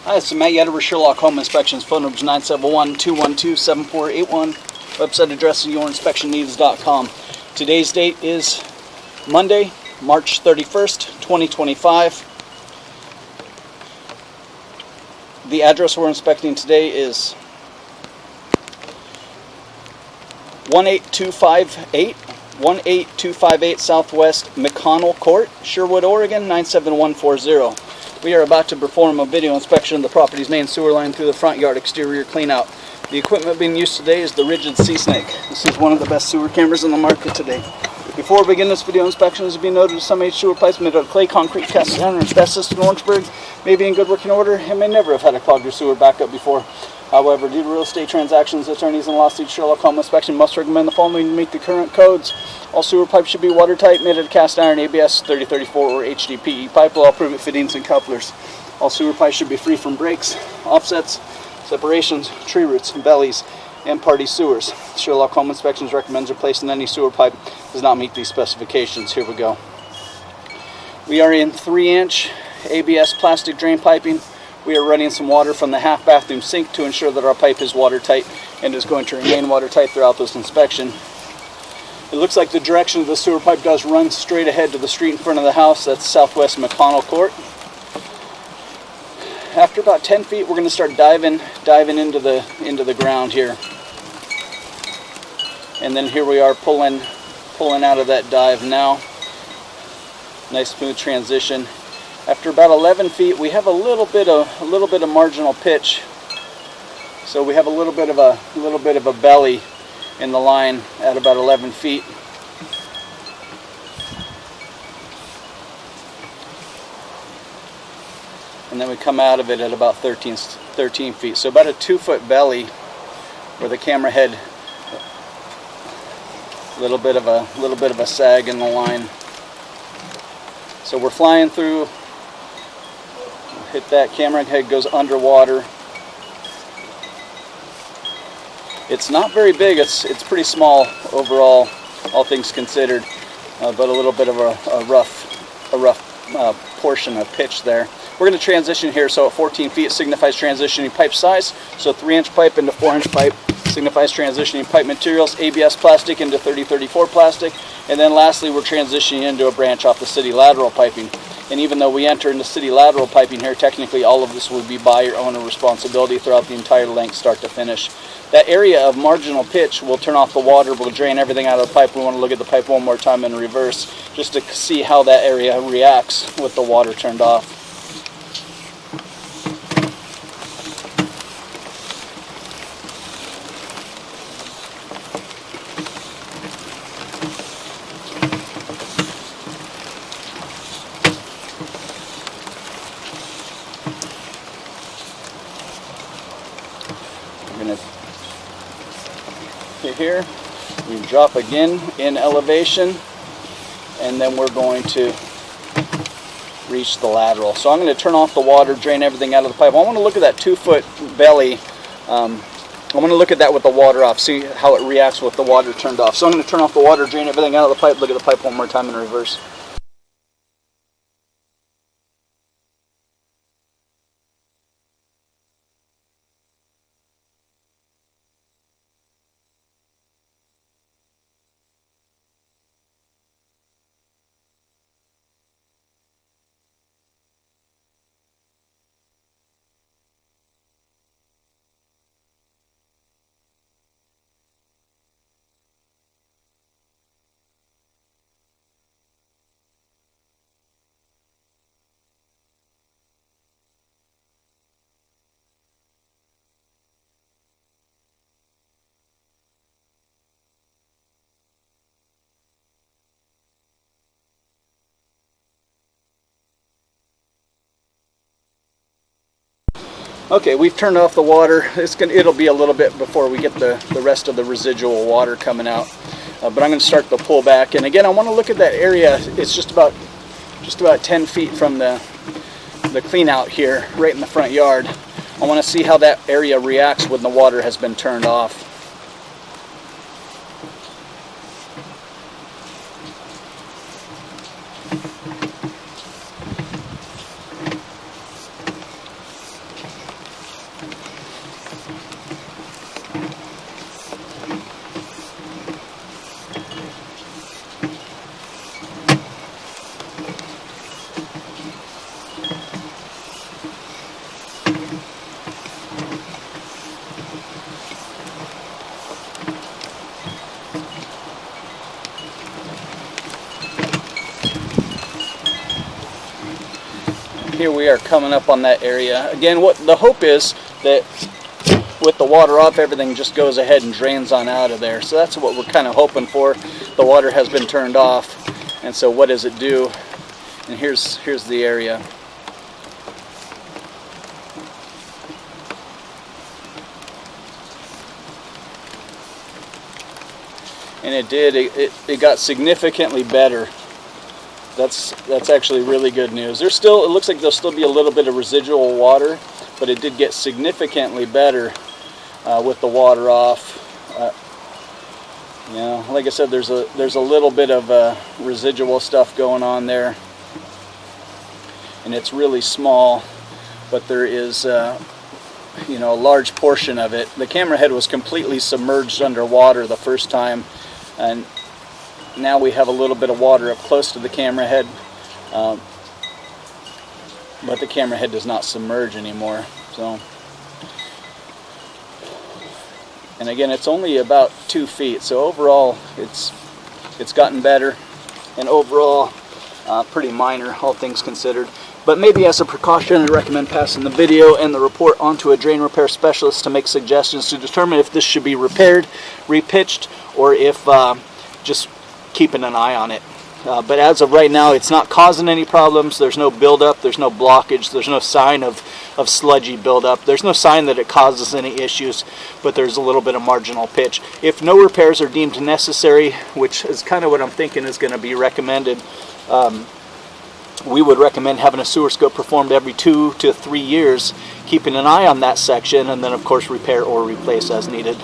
Hi, this is Matt Yetter, Sherlock Home Inspections. Phone number is 971-212-7481. Website address is yourinspectionneeds.com. Today's date is Monday, March 31st, 2025. The address we're inspecting today is 18258 Southwest McConnell Court, Sherwood, Oregon 97140. We are about to perform a video inspection of the property's main sewer line through the front yard exterior cleanout. The equipment being used today is the Rigid Sea Snake. This is one of the best sewer cameras in the market today. Before we begin this video inspection, it is to be noted some age sewer pipes made out of clay, concrete, cast iron, or asbestos in Orangeburg may be in good working order and may never have had a clogged or sewer backup before. However, due to real estate transactions, attorneys and lawsuits, Sherlock Home Inspection must recommend the following to meet the current codes. All sewer pipes should be watertight, made out of cast iron, ABS 3034 or HDPE pipe with all approved fittings and couplers. All sewer pipes should be free from breaks, offsets, separations, tree roots, bellies, and party sewers. Sherlock Home Inspections recommends replacing any sewer pipe that does not meet these specifications. Here we go. We are in 3-inch ABS plastic drain piping. We are running some water from the half bathroom sink to ensure that our pipe is watertight and is going to remain watertight throughout this inspection. It looks like the direction of the sewer pipe does run straight ahead to the street in front of the house. That's Southwest McConnell Court. After about 10 feet, we're going to start diving into the ground here. And then here we are pulling out of that dive now. Nice smooth transition. After about 11 feet, we have a little bit of marginal pitch. So we have a little bit of a belly in the line at about 11 feet. And then we come out of it at about 13 feet. So about a 2-foot belly where the camera head, a little bit of a sag in the line. So we're flying through. Hit that, camera head goes underwater. It's not very big, it's pretty small overall, all things considered, but a little bit of a rough portion of pitch there. We're going to transition here, so at 14 feet it signifies transitioning pipe size, so 3-inch pipe into 4-inch pipe signifies transitioning pipe materials, ABS plastic into 3034 plastic, and then lastly we're transitioning into a branch off the city lateral piping. And even though we enter into city lateral piping here, technically all of this would be buyer owner responsibility throughout the entire length, start to finish. That area of marginal pitch will turn off the water, we'll drain everything out of the pipe. We want to look at the pipe one more time in reverse, just to see how that area reacts with the water turned off. Here, we drop again in elevation, and then we're going to reach the lateral. So I'm going to turn off the water, drain everything out of the pipe. I want to look at that 2-foot belly. I want to look at that with the water off, see how it reacts with the water turned off. So I'm going to turn off the water, drain everything out of the pipe, look at the pipe one more time in reverse. Okay, we've turned off the water. It'll be a little bit before we get the rest of the residual water coming out. But I'm going to start the pull back. And again, I want to look at that area. It's just about 10 feet from the clean out here, right in the front yard. I want to see how that area reacts when the water has been turned off. Here we are coming up on that area. Again, what the hope is that with the water off, everything just goes ahead and drains on out of there. So that's what we're kind of hoping for. The water has been turned off, and so what does it do? And here's the area. And it got significantly better. That's actually really good news. It looks like there'll still be a little bit of residual water, but it did get significantly better with the water off. You know, like I said, there's a little bit of residual stuff going on there, and it's really small, but there is you know, a large portion of it. The camera head was completely submerged underwater the first time, and now we have a little bit of water up close to the camera head, but the camera head does not submerge anymore. So, and again, it's only about 2 feet, so overall it's gotten better, and overall pretty minor, all things considered. But maybe as a precaution, I recommend passing the video and the report onto a drain repair specialist to make suggestions to determine if this should be repaired, repitched, or if just keeping an eye on it. But as of right now, it's not causing any problems. There's no buildup, there's no blockage, there's no sign of sludgy buildup. There's no sign that it causes any issues, but there's a little bit of marginal pitch. If no repairs are deemed necessary, which is kind of what I'm thinking is going to be recommended, we would recommend having a sewer scope performed every 2 to 3 years, keeping an eye on that section, and then of course repair or replace as needed.